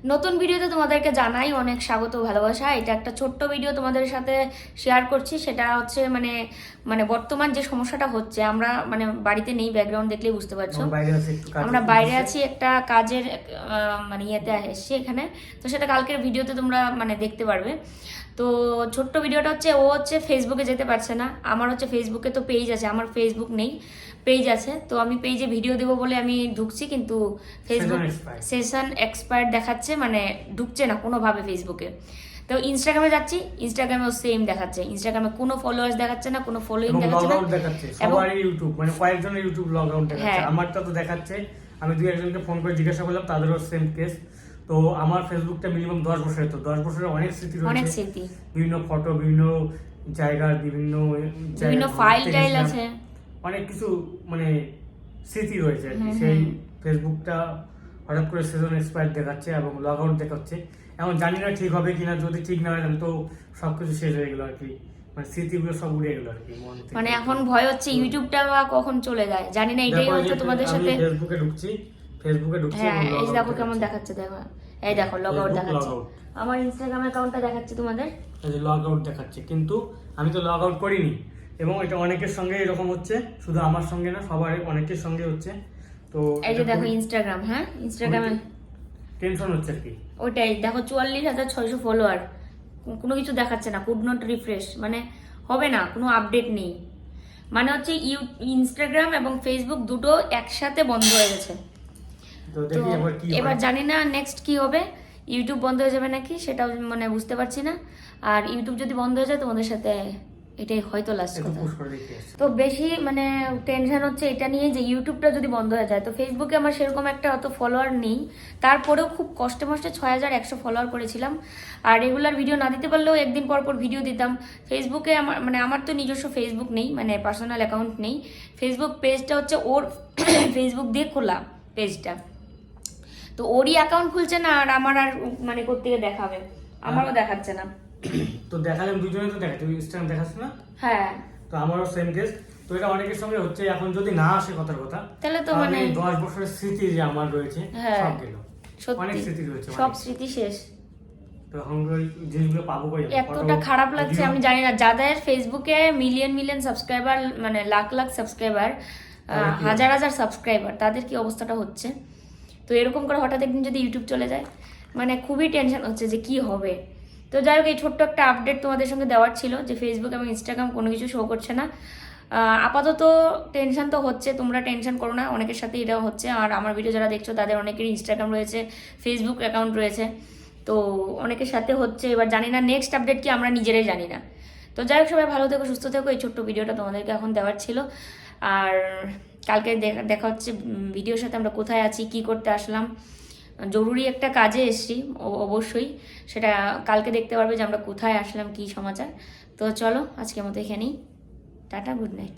নতুন ভিডিওতে তোমাদেরকে জানাই অনেক স্বাগত ভালোবাসা। এটা একটা ছোট্ট ভিডিও তোমাদের সাথে শেয়ার করছি। সেটা হচ্ছে মানে মানে বর্তমান যে সমস্যাটা হচ্ছে, আমরা মানে বাড়িতে নেই, ব্যাকগ্রাউন্ড দেখলেই বুঝতে পারছো আমরা বাইরে আছি, একটা কাজের মানে ইয়েতে এসেছি এখানে। তো সেটা কালকের ভিডিওতে তোমরা মানে দেখতে পারবে। তো ছোট্ট ভিডিওটা হচ্ছে, ও হচ্ছে ফেসবুকে যেতে পারছে না। আমার হচ্ছে ফেসবুকে তো পেজ আছে, আমার ফেসবুক নেই, পেজ আছে। তো আমি পেজে ভিডিও দেবো বলে আমি ঢুকছি, কিন্তু ফেসবুক সেশন এক্সপায়ার্ড দেখাচ্ছে, মানে ঢুকছে না কোনোভাবে ফেসবুকে। তো ইনস্টাগ্রামে যাচ্ছি, ইনস্টাগ্রামেও সেম দেখাচ্ছে, ইনস্টাগ্রামে কোনো ফলোয়ার্স দেখাচ্ছে না, কোনো ফলোইং দেখাচ্ছে না, দেখাচ্ছে সবারই ইউটিউব, মানে কয়েকজনের ইউটিউব লগ আউট দেখাচ্ছে। আমারটা তো দেখাচ্ছে, আমি দুই একজনকে ফোন করে জিজ্ঞাসা করলাম, তাদেরও সেম কেস। তো আমার ফেসবুকটা মিনিমাম 10 বছরের, তো 10 বছরের অনেক স্মৃতি রয়েছে, অনেক স্মৃতি, বিভিন্ন ফটো, বিভিন্ন জায়গার, বিভিন্ন ফাইল টাইল আছে, অনেক কিছু মানে স্মৃতি রয়েছে। সেই ফেসবুকটা হঠাৎ করে সেজন এক্সপায়ার দেখাচ্ছে এবং লগ আউট দেখাচ্ছে। এখন জানি না ঠিক হবে কিনা, যদি ঠিক না হয় তো সবকিছু শেষ হয়ে গেলো আর কি, মানে স্মৃতিগুলো সব উড়ে গেলো আর কি মন থেকে। মানে এখন ভয় হচ্ছে ইউটিউবটা বা কখন চলে যায় জানি না। এটাই হয়তো তোমাদের সাথে ফেসবুকে ঢুকছি, হ্যাঁ এই দেখো কেমন দেখাচ্ছে, দেখো এই দেখো লগ আউট দেখাচ্ছে। আমার ইনস্টাগ্রাম অ্যাকাউন্টটা দেখাচ্ছে তোমাদের, এই যে লগ আউট দেখাচ্ছে, কিন্তু আমি তো লগ আউট করিনি। এবং এটা অনেকের সঙ্গে এরকম হচ্ছে, শুধু আমার সঙ্গে না, সবার অনেকের সঙ্গে হচ্ছে। তো এই যে দেখো ইনস্টাগ্রাম, হ্যাঁ ইনস্টাগ্রামে টেনশন হচ্ছে আর কি। ওইটাই দেখো 44,600 ফলোয়ার, কোনো কিছু দেখাচ্ছে না, কুড নট রিফ্রেশ, মানে হবে না, কোনো আপডেট নেই। মানে হচ্ছে ইনস্টাগ্রাম এবং ফেসবুক দুটো একসাথে বন্ধ হয়ে গেছে। তো দেখি এবার জানি না নেক্সট কি হবে, ইউটিউব বন্ধ হয়ে যাবে নাকি সেটাও মানে বুঝতে পারছি না। আর ইউটিউব যদি বন্ধ হয়ে যায় তোমাদের সাথে এটাই হয়তো লাস্ট কথা। তো বেশি মানে টেনশন হচ্ছে এটা নিয়ে যে ইউটিউবটা যদি বন্ধ হয়ে যায়। তো ফেসবুকে আমার সেরকম একটা অত ফলোয়ার নেই, তারপরেও খুব কষ্টে মষ্টে 6,100 ফলোয়ার করেছিলাম। আর রেগুলার ভিডিও না দিতে পারলেও একদিন পর পর ভিডিও দিতাম। ফেসবুকে আমার মানে আমার তো নিজস্ব ফেসবুক নেই, মানে পার্সোনাল অ্যাকাউন্ট নেই। ফেসবুক পেজটা হচ্ছে ওর ফেসবুক দিয়ে খোলা পেজটা, তো ওরই অ্যাকাউন্ট খুলছে না, আর আমার আর মানে কোত্থেকে দেখাবে, আমারও দেখাচ্ছে না। তো দেখালাম দুজনে, তো দেখা তুই ইনস্টাগ্রাম দেখাচ্ছ না? হ্যাঁ, তো আমারও সেম কেস। তো এটা অনেকের সঙ্গে হচ্ছে। এখন যদি না আসে কথার কথা, তাহলে তো মানে 10 বছরের স্মৃতি যে আমার রয়েছে সব গেল, অনেক স্মৃতি রয়েছে, সব স্মৃতি শেষ। তো এখন ওই জিনিসগুলো পাবো কই? এতটা খারাপ লাগছে, আমি জানি না যাদের ফেসবুকে মিলিয়ন মিলিয়ন সাবস্ক্রাইবার, মানে লাখ লাখ সাবস্ক্রাইবার, হাজার হাজার সাবস্ক্রাইবার, তাদের কি অবস্থাটা হচ্ছে। তো এরকম করে হঠাৎ একদিন যদি ইউটিউব চলে যায়, মানে খুবই টেনশন হচ্ছে যে কি হবে। তো যাই হোক, এই ছোট্ট একটা আপডেট তোমাদের সঙ্গে দেওয়ার ছিল যে ফেসবুক এবং ইনস্টাগ্রাম কোনো কিছু শো করছে না। আপাতত টেনশন তো হচ্ছে, তোমরা টেনশন করো না, অনেকের সাথে এটাও হচ্ছে। আর আমার ভিডিও যারা দেখছো তাদের অনেকেরই ইনস্টাগ্রাম রয়েছে, ফেসবুক অ্যাকাউন্ট রয়েছে, তো অনেকের সাথে হচ্ছে। এবার জানি না নেক্সট আপডেট কি, আমরা নিজেরাই জানি না। তো যাই হোক, সবাই ভালো থেকো, সুস্থ থেকো। এই ছোট্ট ভিডিওটা তোমাদেরকে এখন দেওয়ার ছিল। আর কালকে দেখা হচ্ছে ভিডিওর সাথে আমরা কোথায় আছি, কি করতে আসলাম। জরুরি একটা কাজে এসেছি অবশ্যই, সেটা কালকে দেখতে পারবে যে আমরা কোথায় আসলাম, কি সমাচার। তো চলো আজকের মতো এখানেই, টাটা, গুড নাইট।